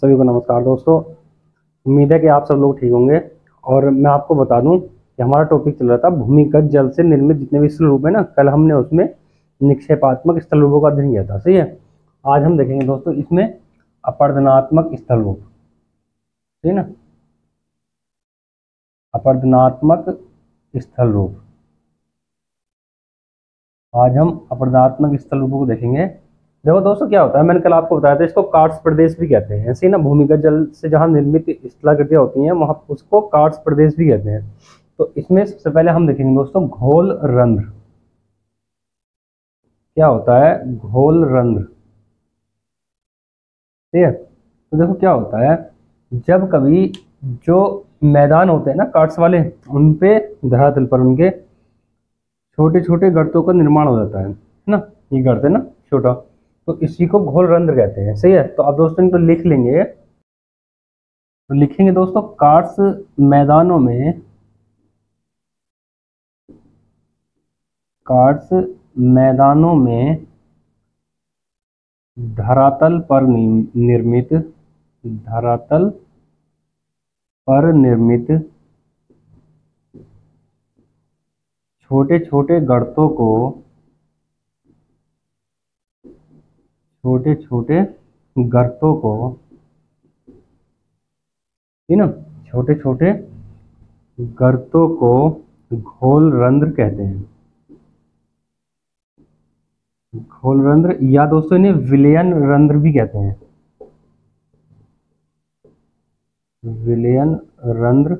सभी को नमस्कार दोस्तों। उम्मीद है कि आप सब लोग ठीक होंगे। और मैं आपको बता दूं कि हमारा टॉपिक चल रहा था भूमिगत जल से निर्मित जितने भी स्थल रूप है ना, कल हमने उसमें निक्षेपात्मक स्थल रूपों का अध्ययन किया था, सही है। आज हम देखेंगे दोस्तों इसमें अपरदनात्मक स्थल रूप, ठीक है ना, अपरदनात्मक स्थल रूप। आज हम अपरदनात्मक स्थल रूपों को देखेंगे। देखो दोस्तों क्या होता है, मैंने कल आपको बताया था, इसको कार्स्ट प्रदेश भी कहते हैं, ऐसे ही ना। भूमिगत जल से जहाँ निर्मित स्थलाकृतियाँ होती हैं वहाँ उसको कार्स्ट प्रदेश भी कहते हैं। तो इसमें सबसे पहले हम देखेंगे दोस्तों घोल रंध्र। क्या होता है घोल रंध्र, ठीक है। तो देखो क्या होता है, जब कभी जो मैदान होते हैं ना कार्ट्स वाले, उन पे धरातल पर उनके छोटे छोटे गर्तों का निर्माण हो जाता है ना। ये गर्त है ना छोटा, तो इसी को घोल रंध्र कहते हैं, सही है। तो आप दोस्तों इनको लिख लेंगे। तो लिखेंगे दोस्तों कार्ट्स मैदानों में, कार्ट्स मैदानों में धरातल पर निर्मित, धरातल पर निर्मित छोटे छोटे गर्तों को, छोटे छोटे गर्तों को, ठीक ना, छोटे छोटे गर्तों को घोल रंध्र कहते हैं। घोल रंध्र, या दोस्तों इन्हें विलयन रंध्र भी कहते हैं। विलयन रंध्र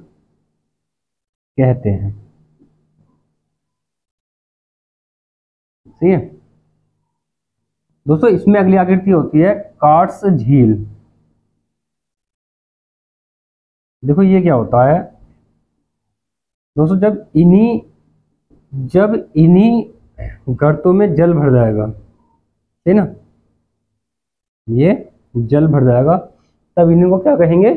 कहते हैं, ठीक है दोस्तों। इसमें अगली आकृति होती है कार्ट्स झील। देखो ये क्या होता है दोस्तों, जब इन्हीं गर्तों में जल भर जाएगा, ठीक ना, ये जल भर जाएगा, तब इन्हीं को क्या कहेंगे,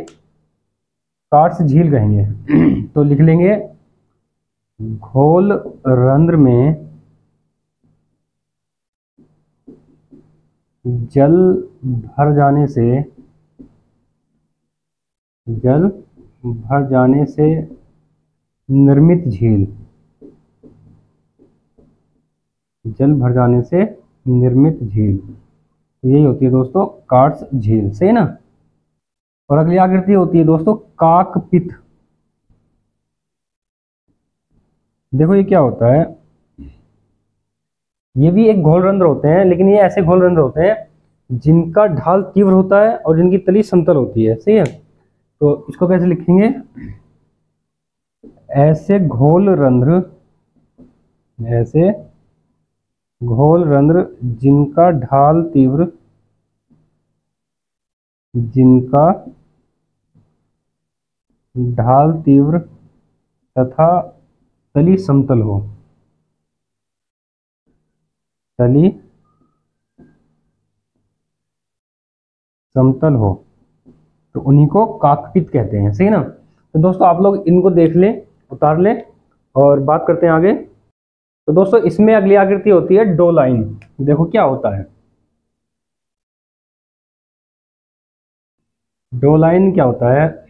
कार्ट्स झील कहेंगे। तो लिख लेंगे घोल रंध्र में जल भर जाने से, जल भर जाने से निर्मित झील, जल भर जाने से निर्मित झील, तो यही होती है दोस्तों कार्ट्स झील, सही ना। और अगली आकृति होती है दोस्तों काकपित। देखो ये क्या होता है, ये भी एक घोल रंध्र होते हैं, लेकिन ये ऐसे घोल रंध्र होते हैं जिनका ढाल तीव्र होता है और जिनकी तली समतल होती है, सही है। तो इसको कैसे लिखेंगे, ऐसे घोल रंध्र, ऐसे घोल रंध्र जिनका ढाल तीव्र, जिनका ढाल तीव्र तथा तली समतल हो, तली समतल हो, तो उन्हीं को काकपित कहते हैं, सही ना। तो दोस्तों आप लोग इनको देख लें, उतार लें, और बात करते हैं आगे। तो दोस्तों इसमें अगली आकृति होती है डोलाइन। देखो क्या होता है डोलाइन, क्या होता है,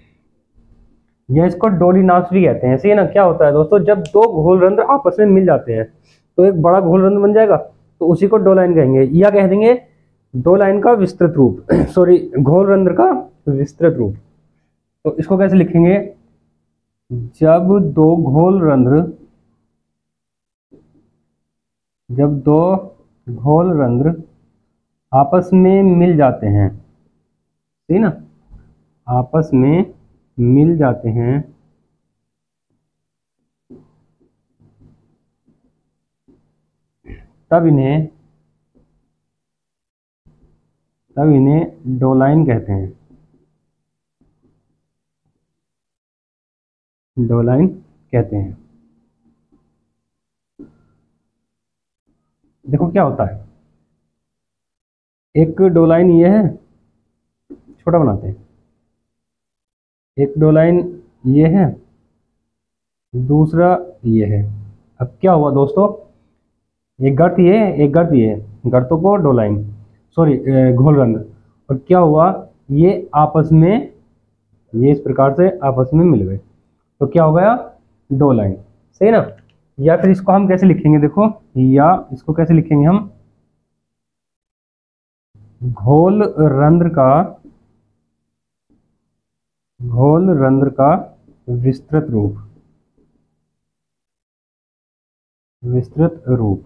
यह इसको डोलिनास भी कहते हैं, सही है ना। क्या होता है दोस्तों, जब दो घोल रंध्र आपस में मिल जाते हैं तो एक बड़ा घोल रंध्र बन जाएगा, तो उसी को डोलाइन कहेंगे, या कह देंगे डोलाइन का विस्तृत रूप, सॉरी घोल रंध्र का विस्तृत रूप। तो इसको कैसे लिखेंगे, जब दो घोल रंध्र, जब दो घोल रंध्र आपस में मिल जाते हैं, सही ना, आपस में मिल जाते हैं, तब इन्हें डोलाइन कहते हैं, डोलाइन कहते हैं। देखो क्या होता है, एक डोलाइन ये है, छोटा बनाते हैं, एक डोलाइन ये है, दूसरा ये है। अब क्या हुआ दोस्तों, एक गर्त ये, एक गर्त ये, गर्तों को डोलाइन, सॉरी घोल रंध्र। और क्या हुआ, ये आपस में, ये इस प्रकार से आपस में मिल गए, तो क्या हो गया, दो लाइन, सही ना। या फिर इसको हम कैसे लिखेंगे, देखो, या इसको कैसे लिखेंगे हम, घोल रंध्र का, घोल रंध्र का विस्तृत रूप, विस्तृत रूप,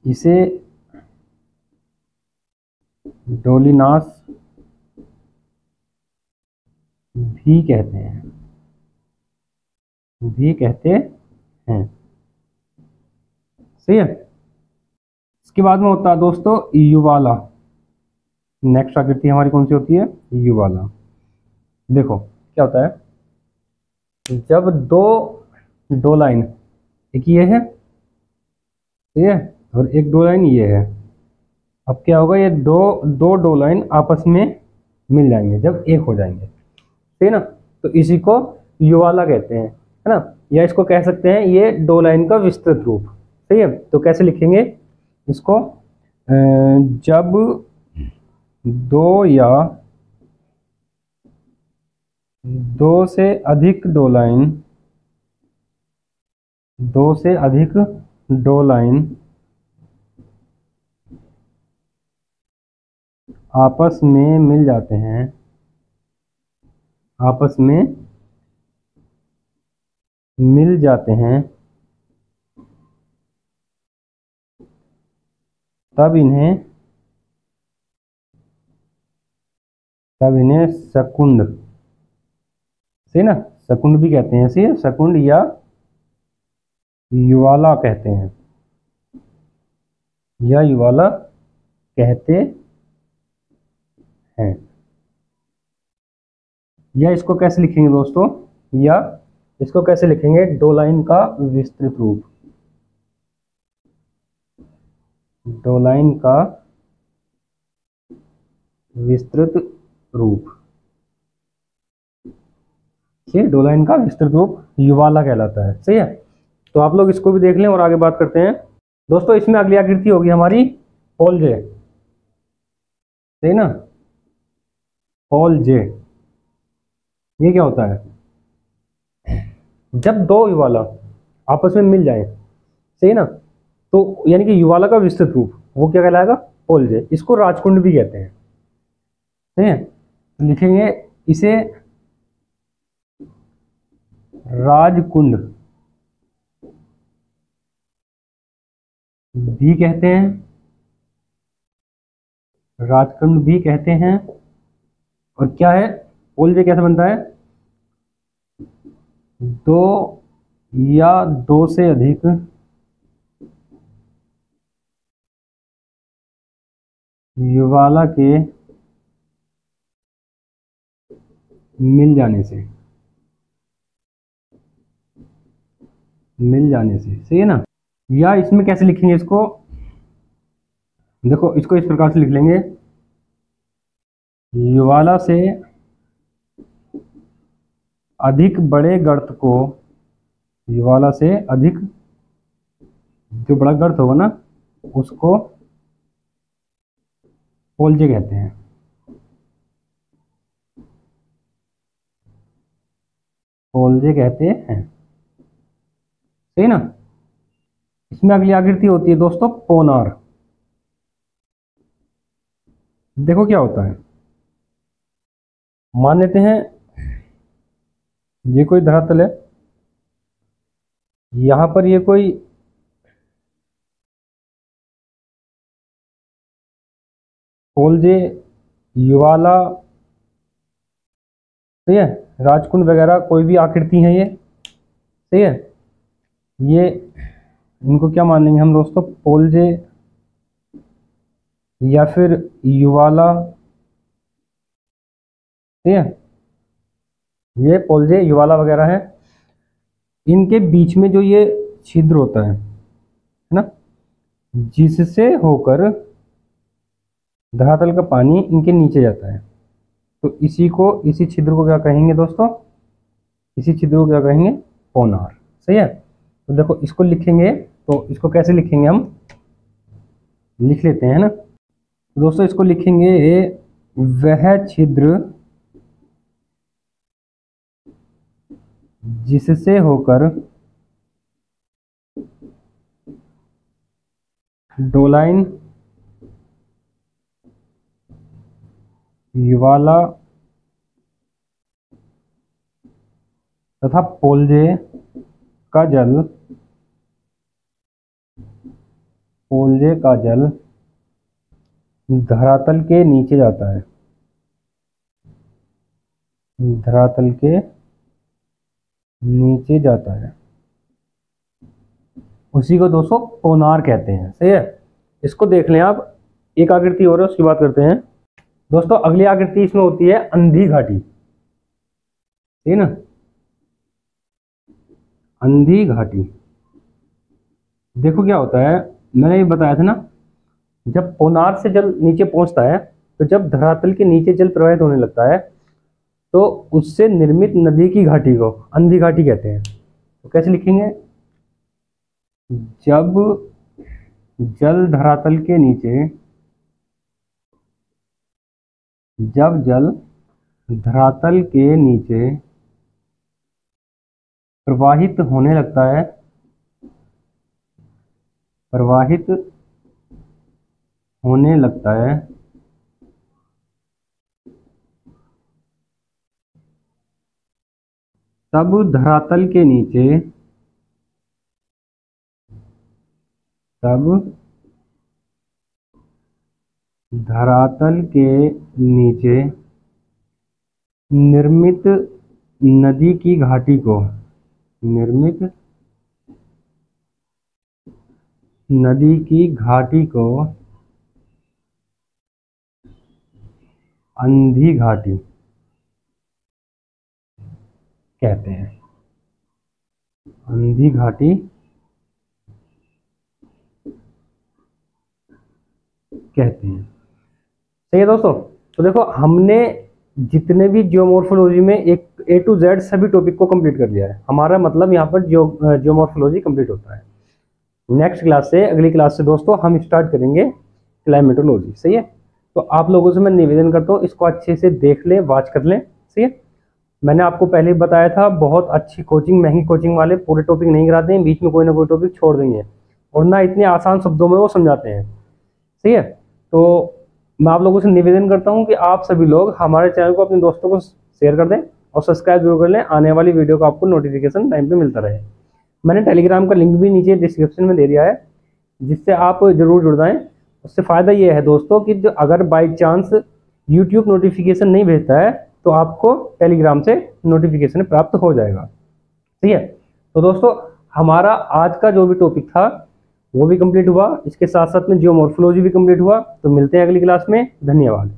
इसे डोलिनास भी कहते हैं, भी कहते हैं, सही है। इसके बाद में होता है दोस्तों युवाला। नेक्स्ट आकृति हमारी कौन सी होती है, युवाला। देखो क्या होता है, जब दो लाइन, एक ये है, ठीक है, और एक दो लाइन ये है, अब क्या होगा, ये दो लाइन आपस में मिल जाएंगे जब एक हो जाएंगे, ठीक है ना, तो इसी को युवाला कहते हैं, है ना। या इसको कह सकते हैं ये दो लाइन का विस्तृत रूप, सही है। तो कैसे लिखेंगे इसको, जब दो या दो से अधिक दो लाइन, दो से अधिक दो लाइन आपस में मिल जाते हैं, आपस में मिल जाते हैं, तब इन्हें सकुंड, सही ना, सकुंड भी कहते हैं, ऐसे सकुंड या युवाला कहते हैं, या युवाला कहते हैं। या इसको कैसे लिखेंगे दोस्तों, या इसको कैसे लिखेंगे, दो लाइन का विस्तृत रूप, दो लाइन का विस्तृत रूप, ठीक है, दो लाइन का विस्तृत रूप युवाला कहलाता है, सही है। तो आप लोग इसको भी देख लें और आगे बात करते हैं दोस्तों। इसमें अगली आकृति होगी हमारी पोलजे, सही ना, पोलजे। ये क्या होता है, जब दो युवाला आपस में मिल जाए, सही ना, तो यानी कि युवाला का विस्तृत रूप वो क्या कहलाएगा, पोलजे। इसको राजकुंड भी कहते हैं, सही है। तो लिखेंगे इसे राजकुंड भी कहते हैं, राजकुंड भी कहते हैं। और क्या है, पोलजे कैसे बनता है, दो या दो से अधिक युवाला के मिल जाने से, मिल जाने से, सही है ना। या इसमें कैसे लिखेंगे इसको, देखो इसको इस प्रकार से लिख लेंगे, युवाला से अधिक बड़े गर्त को, युवाला से अधिक जो बड़ा गर्त होगा ना उसको पोलजे कहते हैं, पोलजे कहते हैं, सही ना। इसमें अगली आकृति होती है दोस्तों पोनार। देखो क्या होता है, मान लेते हैं ये कोई धरातल है, यहां पर ये कोई पोलजे, युवाला, सही है, राजकुंड वगैरह कोई भी आकृति है ये, सही है। ये इनको क्या मान लेंगे हम दोस्तों, पोलजे या फिर युवाला, ठीक है, ये पोलजे युवाला वगैरह है। इनके बीच में जो ये छिद्र होता है ना, जिससे होकर धरातल का पानी इनके नीचे जाता है, तो इसी छिद्र को क्या कहेंगे दोस्तों, इसी छिद्र को क्या कहेंगे, पोनार, सही है। तो देखो इसको लिखेंगे, तो इसको कैसे लिखेंगे हम, लिख लेते हैं ना। तो दोस्तों इसको लिखेंगे वह छिद्र जिससे होकर डोलाइन युवाला तथा पोल्जे का जल धरातल के नीचे जाता है, धरातल के नीचे जाता है, उसी को दोस्तों पोनार कहते हैं। सही है, इसको देख लें आप। एक आकृति और है, उसकी बात करते हैं दोस्तों। अगली आकृति इसमें होती है अंधी घाटी, ठीक है ना, अंधी घाटी। देखो क्या होता है, मैंने ये बताया था ना, जब पोनार से जल नीचे पहुंचता है तो जब धरातल के नीचे जल प्रवाहित होने लगता है तो उससे निर्मित नदी की घाटी को अंधी घाटी कहते हैं। तो कैसे लिखेंगे, जब जल धरातल के नीचे, जब जल धरातल के नीचे प्रवाहित होने लगता है, प्रवाहित होने लगता है, तब धरातल के नीचे, तब धरातल के नीचे निर्मित नदी की घाटी को, निर्मित नदी की घाटी को अंधी घाटी कहते हैं, अंधी घाटी कहते हैं। सही है दोस्तों। तो देखो हमने जितने भी जियोमॉर्फोलॉजी में एक A to Z सभी टॉपिक को कंप्लीट कर लिया है। हमारा मतलब यहाँ पर जियोमॉर्फोलॉजी कंप्लीट होता है। नेक्स्ट क्लास से, अगली क्लास से दोस्तों हम स्टार्ट करेंगे क्लाइमेटोलॉजी। सही है, तो आप लोगों से मैं निवेदन करता हूँ इसको अच्छे से देख लें, वॉच कर लें। सही है, मैंने आपको पहले ही बताया था, बहुत अच्छी कोचिंग, महंगी कोचिंग वाले पूरे टॉपिक नहीं कराते हैं, बीच में कोई ना कोई टॉपिक छोड़ देंगे और ना इतने आसान शब्दों में वो समझाते हैं। सही है, तो मैं आप लोगों से निवेदन करता हूं कि आप सभी लोग हमारे चैनल को अपने दोस्तों को शेयर कर दें और सब्सक्राइब जरूर कर लें, आने वाली वीडियो का आपको नोटिफिकेशन टाइम पे मिलता रहे। मैंने टेलीग्राम का लिंक भी नीचे डिस्क्रिप्शन में दे दिया है, जिससे आप जरूर जुड़ जाएं। उससे फ़ायदा ये है दोस्तों कि जो अगर बाई चांस यूट्यूब नोटिफिकेशन नहीं भेजता है तो आपको टेलीग्राम से नोटिफिकेशन प्राप्त हो जाएगा। ठीक है, तो दोस्तों हमारा आज का जो भी टॉपिक था वो भी कंप्लीट हुआ, इसके साथ साथ में जियोमॉर्फोलॉजी भी कंप्लीट हुआ। तो मिलते हैं अगली क्लास में, धन्यवाद।